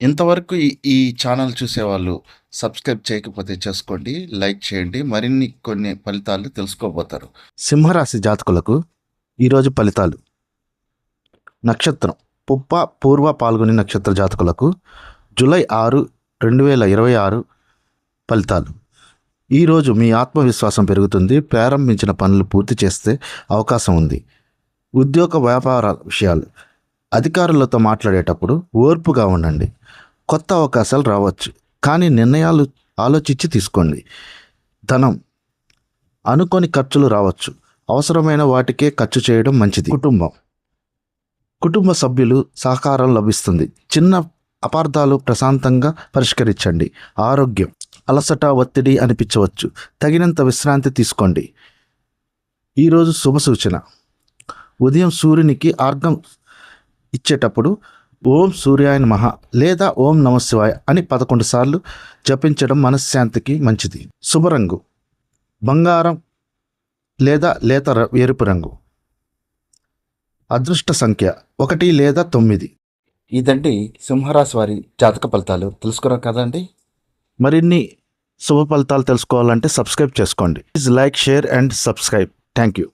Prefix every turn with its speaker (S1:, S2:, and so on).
S1: ఇంతవరకు ఈ ఛానల్ చూసేవాళ్ళు సబ్స్క్రైబ్ చేయకపోతే చేసుకోండి, లైక్ చేయండి. మరిన్ని కొన్ని ఫలితాలు తెలుసుకోబోతారు.
S2: సింహరాశి జాతకులకు ఈరోజు ఫలితాలు. నక్షత్రం పుప్ప పూర్వ పాల్గొని నక్షత్ర జాతకులకు జూలై 6, 2026 ఫలితాలు. ఈరోజు మీ ఆత్మవిశ్వాసం పెరుగుతుంది. ప్రారంభించిన పనులు పూర్తి చేస్తే అవకాశం ఉంది. ఉద్యోగ వ్యాపార విషయాలు. అధికారులతో మాట్లాడేటప్పుడు ఓర్పుగా ఉండండి. కొత్త అవకాశాలు రావచ్చు, కానీ నిర్ణయాలు ఆలోచించి తీసుకోండి. ధనం అనుకోని ఖర్చులు రావచ్చు. అవసరమైన వాటికే ఖర్చు చేయడం మంచిది. కుటుంబ సభ్యులు సహకారం లభిస్తుంది. చిన్న అపార్థాలు ప్రశాంతంగా పరిష్కరించండి. ఆరోగ్యం అలసట, ఒత్తిడి అనిపించవచ్చు. తగినంత విశ్రాంతి తీసుకోండి. ఈరోజు శుభ సూచన. ఉదయం సూర్యునికి ఆర్ఘం ఇచ్చేటప్పుడు ఓం సూర్యాయ నమః లేదా ఓం నమః శివాయ అని 11 సార్లు జపించడం మనశ్శాంతికి మంచిది. శుభరంగు బంగారం లేదా లేత ఎరుపు రంగు. అదృష్ట సంఖ్య 1 లేదా 9.
S1: ఇదండి సింహరాశి వారి జాతక ఫలితాలు. తెలుసుకున్నారు కదండి.
S2: మరిన్ని శుభ ఫలితాలు తెలుసుకోవాలంటే సబ్స్క్రైబ్ చేసుకోండి. Please like, share and subscribe. Thank you.